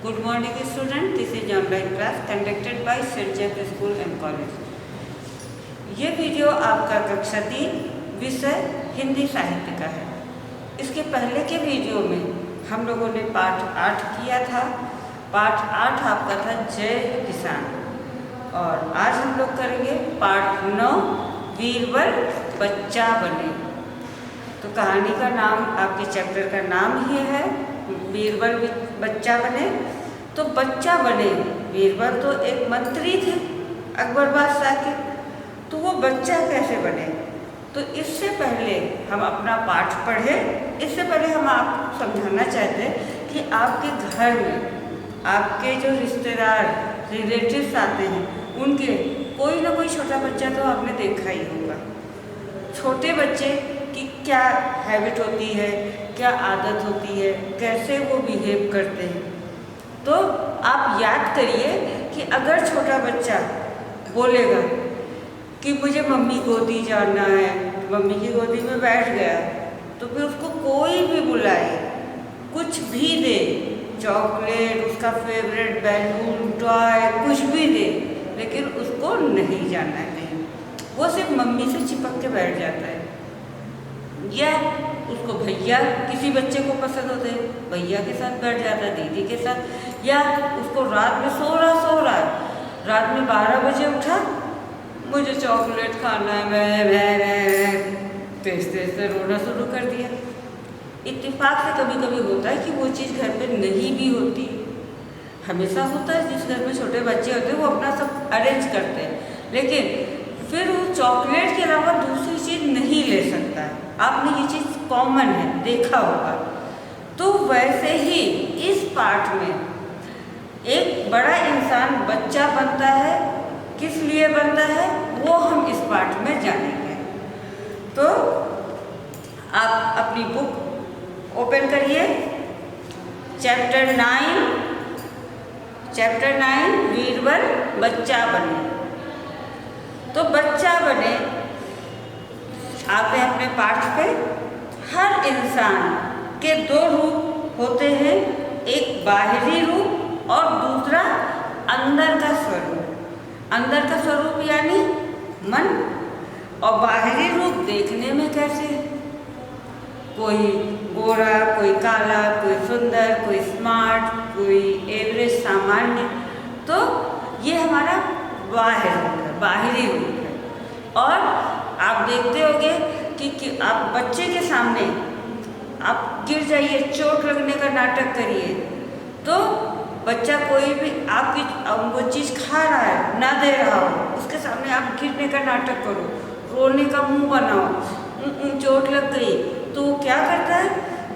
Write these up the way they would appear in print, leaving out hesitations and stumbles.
Good morning student, this is online class conducted by St. James School and College। ये video आपका कक्षा 3 विषय हिंदी साहित्य का है। इसके पहले के वीडियो में हम लोगों ने पाठ 8 किया था। पाठ 8 आपका था जय किसान, और आज हम लोग करेंगे पाठ 9 वीरबल बच्चा बने। तो कहानी का नाम, आपके चैप्टर का नाम ही है बीरबल बच्चा बने। तो बच्चा बने, बीरबल तो एक मंत्री थे अकबर बादशाह के, तो वो बच्चा कैसे बने। तो इससे पहले हम अपना पाठ पढ़ें, इससे पहले हम आपको समझाना चाहते हैं कि आपके घर में आपके जो रिश्तेदार रिलेटिव्स आते हैं, उनके कोई ना कोई छोटा बच्चा तो आपने देखा ही होगा। छोटे बच्चे की क्या हैबिट होती है, क्या आदत होती है, कैसे वो बिहेव करते हैं। तो आप याद करिए कि अगर छोटा बच्चा बोलेगा कि मुझे मम्मी गोदी जाना है, मम्मी की गोदी में बैठ गया, तो फिर उसको कोई भी बुलाए, कुछ भी दे, चॉकलेट, उसका फेवरेट बैलून, टॉय, कुछ भी दे, लेकिन उसको नहीं जाना है कहीं। वो सिर्फ मम्मी से चिपक के बैठ जाता है। या उसको भैया, किसी बच्चे को पसंद होते हैं, भैया के साथ बैठ जाता है, दीदी के साथ। या उसको रात में सो रहा है, रात में 12 बजे उठा, मुझे चॉकलेट खाना है, मैं तेज से रोना शुरू कर दिया। इत्तेफाक से कभी कभी होता है कि वो चीज़ घर पे नहीं भी होती। हमेशा होता है जिस घर में छोटे बच्चे होते हैं वो अपना सब अरेंज करते हैं, लेकिन फिर वो चॉकलेट के अलावा दूसरी चीज़ नहीं ले सकता है। आपने ये चीज़ कॉमन है, देखा होगा। तो वैसे ही इस पाठ में एक बड़ा इंसान बच्चा बनता है, किस लिए बनता है वो हम इस पाठ में जानेंगे। तो आप अपनी बुक ओपन करिए, चैप्टर 9 बीरबल बच्चा बने। तो बच्चा बने आपने अपने पाठ पे, हर इंसान के 2 रूप होते हैं, एक बाहरी रूप और दूसरा अंदर का स्वरूप। अंदर का स्वरूप यानी मन, और बाहरी रूप देखने में कैसे, कोई गोरा, कोई काला, कोई सुंदर, कोई स्मार्ट, कोई एवरेज सामान्य। तो ये हमारा बाहरी रूप है। और आप देखते होंगे कि आप बच्चे के सामने आप गिर जाइए, चोट लगने का नाटक करिए, तो बच्चा कोई भी आपकी वो चीज़ खा रहा है, ना दे रहा हो, उसके सामने आप गिरने का नाटक करो, रोने का मुंह बनाओ, चोट लग गई, तो वो क्या करता है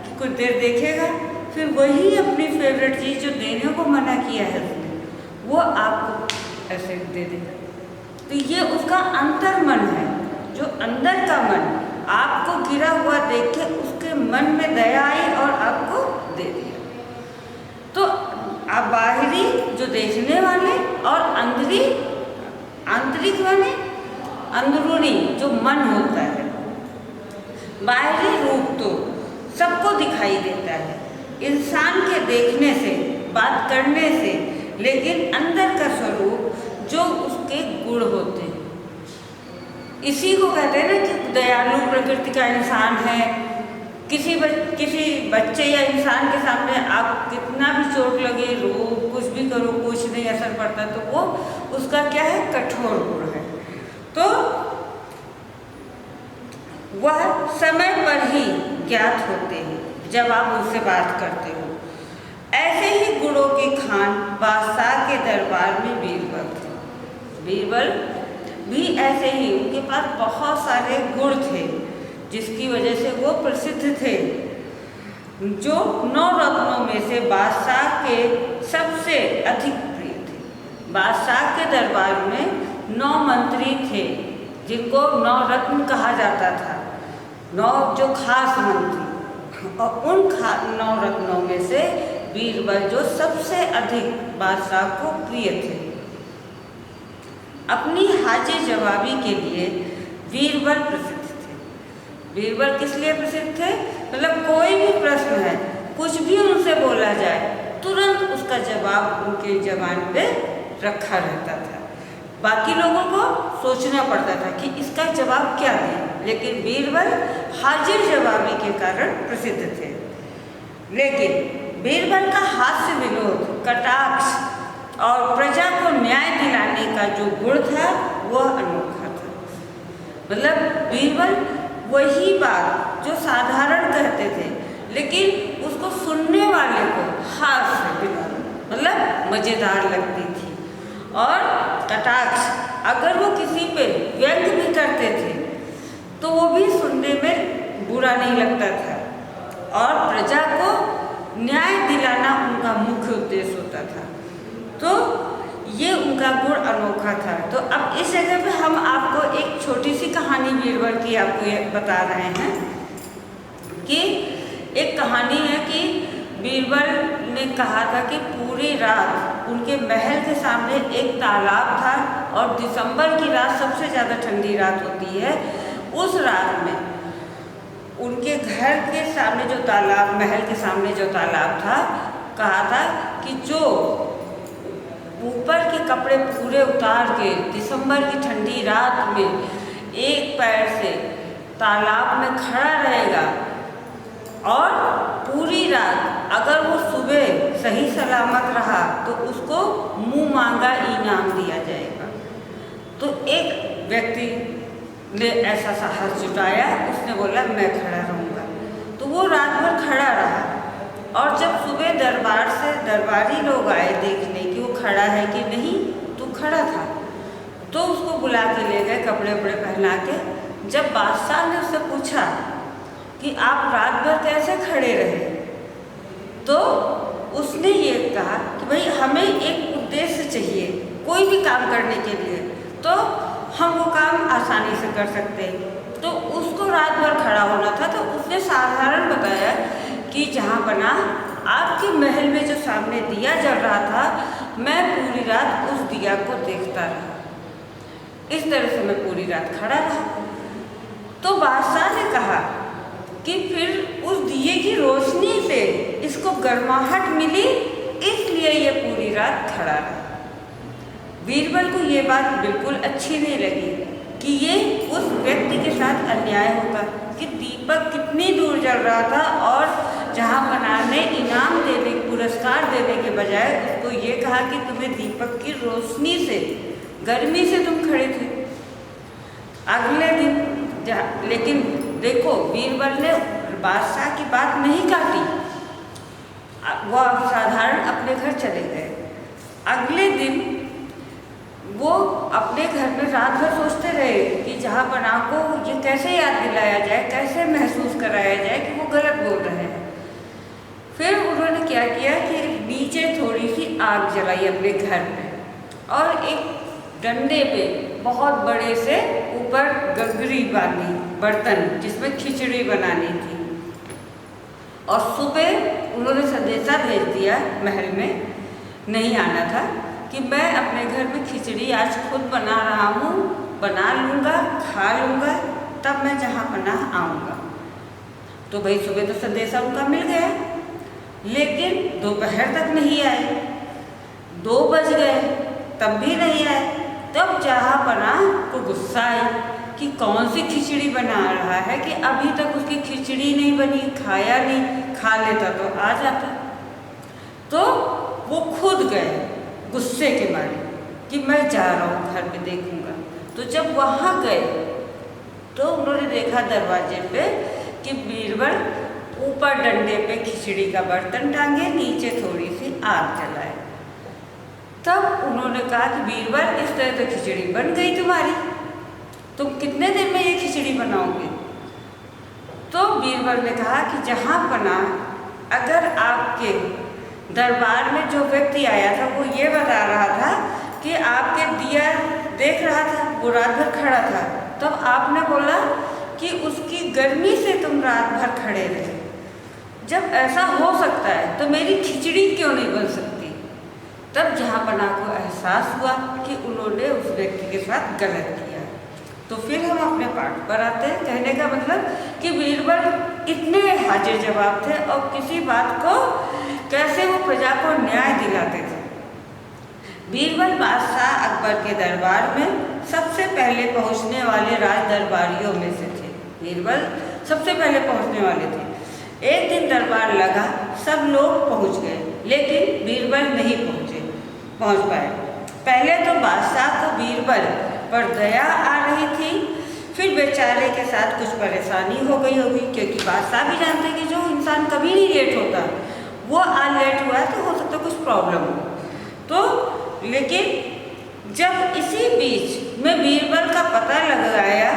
कि कुछ देर देखेगा, फिर वही अपनी फेवरेट चीज़ जो देने को मना किया है उसने, वो आपको ऐसे दे देगा। तो ये उसका अंतर मन है। जो अंदर का मन आपको गिरा हुआ देख के उसके मन में दया आई और आपको दे दिया। तो आप बाहरी जो देखने वाले और आंतरिक वाले, अंदरूनी जो मन होता है। बाहरी रूप तो सबको दिखाई देता है इंसान के देखने से, बात करने से, लेकिन अंदर का स्वरूप जो उसके गुण होते हैं, इसी को कहते हैं ना कि दयालु प्रकृति का इंसान है। किसी बच्चे या इंसान के सामने आप कितना भी चोट लगे, रो, कुछ भी करो, कुछ नहीं असर पड़ता, तो वो उसका क्या है, कठोर गुण है। तो वह समय पर ही ज्ञात होते हैं जब आप उनसे बात करते हो। ऐसे ही गुणों की खान बादशाह के दरबार में बीरबल थे। बीरबल भी ऐसे ही, उनके पास बहुत सारे गुण थे जिसकी वजह से वो प्रसिद्ध थे। जो 9 रत्नों में से बादशाह के सबसे अधिक प्रिय थे। बादशाह के दरबार में 9 मंत्री थे जिनको 9 रत्न कहा जाता था, 9 जो खास मंत्री, और उन 9 रत्नों में से बीरबल जो सबसे अधिक बादशाह को प्रिय थे। अपनी हाजिर जवाबी के लिए बीरबल प्रसिद्ध थे। बीरबल किस लिए प्रसिद्ध थे, मतलब कोई भी प्रश्न है, कुछ भी उनसे बोला जाए, तुरंत उसका जवाब उनके ज़बान पे रखा रहता था। बाकी लोगों को सोचना पड़ता था कि इसका जवाब क्या दें, लेकिन बीरबल हाजिर जवाबी के कारण प्रसिद्ध थे। लेकिन बीरबल का हास्य विनोद, कटाक्ष और प्रजा को न्याय दिलाने का जो गुण था वह अनोखा था। मतलब बीरबल वही बात जो साधारण कहते थे, लेकिन उसको सुनने वाले को हास्य मतलब मज़ेदार लगती थी। और कटाक्ष, अगर वो किसी पे व्यंग भी करते थे तो वो भी सुनने में बुरा नहीं लगता था। और प्रजा को न्याय दिलाना उनका मुख्य उद्देश्य होता था। तो ये उनका गुण अनोखा था। तो अब इस जगह पे हम आपको एक छोटी सी कहानी बीरबल की आपको ये बता रहे हैं कि एक कहानी है कि बीरबल ने कहा था कि पूरी रात उनके महल के सामने एक तालाब था और दिसंबर की रात सबसे ज़्यादा ठंडी रात होती है। उस रात में उनके घर के सामने जो तालाब, महल के सामने जो तालाब था, कहा था कि जो ऊपर के कपड़े पूरे उतार के दिसंबर की ठंडी रात में एक पैर से तालाब में खड़ा रहेगा और पूरी रात अगर वो सुबह सही सलामत रहा तो उसको मुंह मांगा इनाम दिया जाएगा। तो एक व्यक्ति ने ऐसा साहस जुटाया, उसने बोला मैं खड़ा रहूँगा। तो वो रात भर खड़ा रहा और जब सुबह दरबार से दरबारी लोग आए देखने कि वो खड़ा है कि नहीं, तो खड़ा था, तो उसको बुला के ले गए कपड़े वपड़े पहना के। जब बादशाह ने उससे पूछा कि आप रात भर कैसे खड़े रहे, तो उसने ये कहा कि भाई हमें एक उद्देश्य चाहिए कोई भी काम करने के लिए, तो हम वो काम आसानी से कर सकते हैं। तो उसको रात भर खड़ा होना था, तो उसने साधारण बताया कि जहाँ बना आपके महल में जो सामने दिया जल रहा था, मैं पूरी रात उस दिया को देखता रहा। इस तरह से मैं पूरी रात खड़ा रहा। तो बादशाह ने कहा कि फिर उस दिए की रोशनी से इसको गर्माहट मिली, इसलिए ये पूरी रात खड़ा रहा। बीरबल को ये बात बिल्कुल अच्छी नहीं लगी कि ये उस व्यक्ति के साथ अन्याय होगा कि दीपक कितनी दूर जल रहा था और जहाँ बनाने इनाम देने, पुरस्कार देने के बजाय उसको ये कहा कि तुम्हें दीपक की रोशनी से, गर्मी से तुम खड़े थे। अगले दिन लेकिन देखो, बीरबल ने बादशाह की बात नहीं काटी, वह साधारण अपने घर चले गए। अगले दिन वो अपने घर में रात भर सोचते रहे कि जहाँ बना को ये कैसे याद दिलाया जाए, कैसे महसूस कराया जाए कि वो गलत बोल रहे हैं। फिर उन्होंने क्या किया कि नीचे थोड़ी सी आग जलाई अपने घर में और एक डंडे पे बहुत बड़े से ऊपर गगरी बांधी, बर्तन जिसमें खिचड़ी बनानी थी। और सुबह उन्होंने संदेशा भेज दिया महल में, नहीं आना था, कि मैं अपने घर में खिचड़ी आज खुद बना रहा हूँ, बना लूँगा, खा लूँगा, तब मैं जहाँ बना आऊँगा। तो भाई सुबह तो संदेशा उनका मिल गया, लेकिन दोपहर तक नहीं आए। 2 बज गए तब भी नहीं आए। तब जहाँ बना को गुस्सा आई कि कौन सी खिचड़ी बना रहा है कि अभी तक उसकी खिचड़ी नहीं बनी, खाया नहीं, खा लेता तो आ जाता। तो वो खुद गए गुस्से के मारे कि मैं जा रहा हूँ घर पे देखूँगा। तो जब वहाँ गए तो उन्होंने देखा दरवाजे पे कि बीरबल ऊपर डंडे पे खिचड़ी का बर्तन टांगे, नीचे थोड़ी सी आग जलाए। तब उन्होंने कहा कि बीरबल इस तरह तो खिचड़ी बन गई तुम्हारी, तुम कितने दिन में ये खिचड़ी बनाओगे? तो बीरबल ने कहा कि जहाँ बना, अगर आपके दरबार में जो व्यक्ति आया था वो ये बता रहा था कि आपके दिया देख रहा था, वो रात भर खड़ा था, तब आपने बोला कि उसकी गर्मी से तुम रात भर खड़े रहे। जब ऐसा हो सकता है तो मेरी खिचड़ी क्यों नहीं बन सकती? तब जहाँ बना को एहसास हुआ कि उन्होंने उस व्यक्ति के साथ गलत किया। तो फिर हम अपने पाठ पर आते हैं। कहने का मतलब कि बीरबल इतने हाजिर जवाब थे और किसी बात को कैसे वो प्रजा को न्याय बीरबल बादशाह अकबर के दरबार में सबसे पहले पहुंचने वाले राज दरबारियों में से थे। बीरबल सबसे पहले पहुंचने वाले थे। एक दिन दरबार लगा, सब लोग पहुंच गए, लेकिन बीरबल नहीं पहुंच पाए। पहले तो बादशाह को बीरबल पर दया आ रही थी, फिर बेचारे के साथ कुछ परेशानी हो गई होगी, क्योंकि बादशाह भी जानते कि जो इंसान कभी नहीं लेट होता, वो आज लेट हुआ है तो हो सकता है कुछ प्रॉब्लम हो। तो लेकिन जब इसी बीच में बीरबल का पता लगाया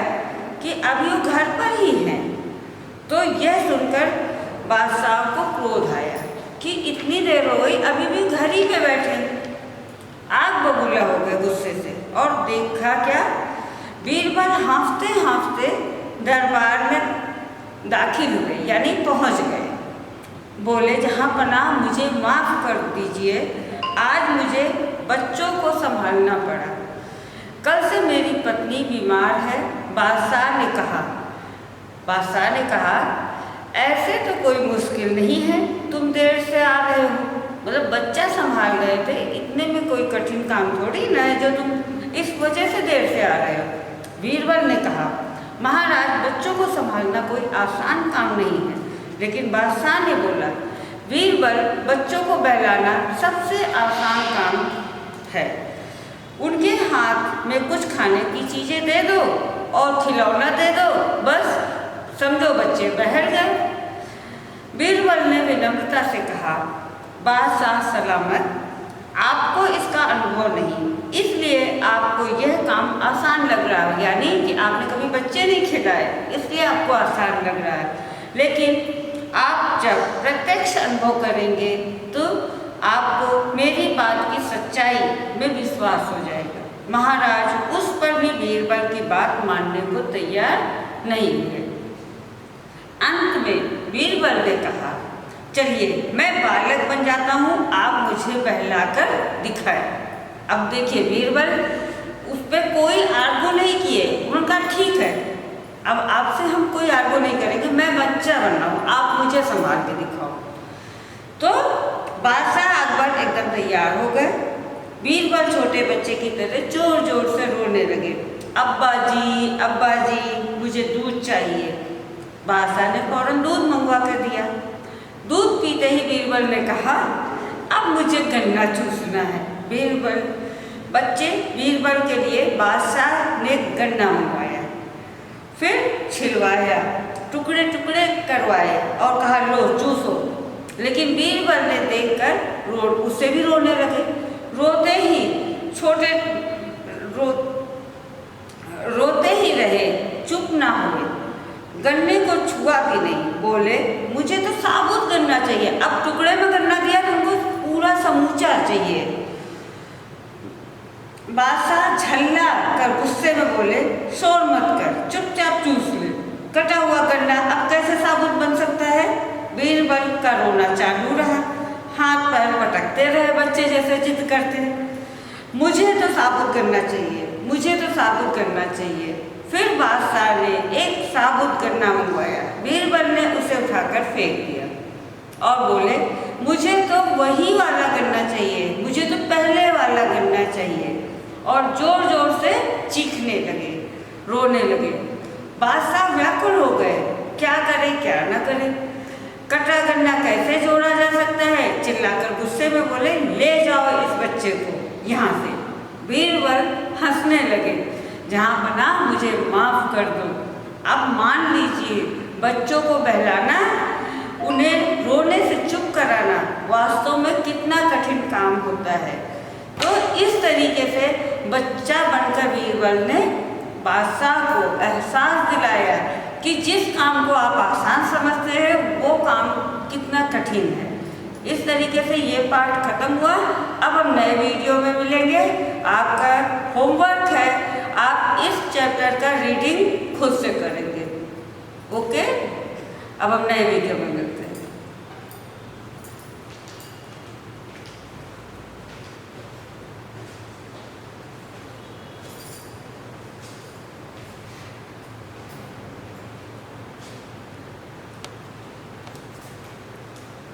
कि अभी वो घर पर ही हैं, तो यह सुनकर बादशाह को क्रोध आया कि इतनी देर हो गई, अभी भी घर ही पे बैठे। आग बबूला हो गए गुस्से से, और देखा क्या, बीरबल हाँफते हाँफते दरबार में दाखिल हुए, यानी पहुंच गए। बोले, जहाँ पनाह मुझे माफ़ कर दीजिए, आज मुझे बच्चों को संभालना पड़ा। कल से मेरी पत्नी बीमार है। बादशाह ने कहा, ऐसे तो कोई मुश्किल नहीं है, तुम देर से आ रहे हो, मतलब बच्चा संभाल रहे थे, इतने में कोई कठिन काम थोड़ी ना है जो तुम इस वजह से देर से आ रहे हो। बीरबल ने कहा, महाराज, बच्चों को संभालना कोई आसान काम नहीं है। लेकिन बादशाह ने बोला, बीरबल, बच्चों को बहलाना सबसे आसान काम है। उनके हाथ में कुछ खाने की चीज़ें दे दो और खिलौना दे दो, बस समझो बच्चे बहल गए। बीरबल ने विनम्रता से कहा, बादशाह सलामत, आपको इसका अनुभव नहीं, इसलिए आपको यह काम आसान लग रहा है, यानी कि आपने कभी बच्चे नहीं खिलाए, इसलिए आपको आसान लग रहा है। लेकिन आप जब प्रत्यक्ष अनुभव करेंगे तो आपको मेरी बात की सच्चाई में विश्वास हो जाएगा। महाराज उस पर भी बीरबल की बात मानने को तैयार नहीं हुए। अंत में बीरबल ने कहा, चलिए मैं बालक बन जाता हूँ, आप मुझे बहलाकर दिखाएं। अब देखिए, बीरबल उस पर कोई आर्गू नहीं किए, उनका ठीक है, अब आपसे हम कोई आर्गू नहीं करेंगे, मैं बच्चा बन रहा हूँ, आप मुझे संभाल के दिखाओ। तो बादशाह अकबर एकदम तैयार हो गए। बीरबल छोटे बच्चे की तरह जोर जोर से रोने लगे, अब्बा जी, मुझे दूध चाहिए। बादशाह ने फौरन दूध मंगवा कर दिया। दूध पीते ही बीरबल ने कहा, अब मुझे गन्ना चूसना है। बीरबल के लिए बादशाह ने गन्ना मंगवाया, फिर छिलवाया, टुकड़े टुकड़े करवाए और कहा, लो चूसो। लेकिन बीरबल ने देखकर उससे भी रोने लगे। रोते ही रहे, चुप ना हुए, गन्ने को छुआ भी नहीं। बोले, मुझे तो साबुत गन्ना चाहिए, अब टुकड़े में गन्ना दिया, तुमको पूरा समूचा चाहिए। बादशाह झल्ला कर गुस्से में बोले, शोर मत कर, चुपचाप चूस ले, कटा हुआ गन्ना अब कैसे साबुत बन सकता है। बीरबल का रोना चालू रहा, हाथ पैर पटकते रहे बच्चे जैसे जिद करते, मुझे तो साबुत गन्ना चाहिए। फिर बादशाह ने एक साबुत गन्ना मंगवाया। बीरबल ने उसे उठाकर फेंक दिया और बोले, मुझे तो वही वाला गन्ना चाहिए, मुझे तो पहले वाला गन्ना चाहिए। और जोर जोर से चीखने लगे, रोने लगे। बादशाह व्याकुल हो गए, क्या करे क्या न करे, कटा गन्ना कैसे जोड़ा जा सकता है। चिल्लाकर गुस्से में बोले, ले जाओ इस बच्चे को यहाँ से। बीरबल हंसने लगे, जहाँ बना मुझे माफ़ कर दो, अब मान लीजिए बच्चों को बहलाना, उन्हें रोने से चुप कराना वास्तव में कितना कठिन काम होता है। तो इस तरीके से बच्चा बनकर बीरबल ने बादशाह को एहसास दिलाया कि जिस काम को आप आसान समझते हैं वो काम कितना कठिन है। इस तरीके से ये पाठ खत्म हुआ। अब हम नए वीडियो में मिलेंगे। आपका होमवर्क है, आप इस चैप्टर का रीडिंग खुद से करेंगे। ओके, अब हम नए वीडियो में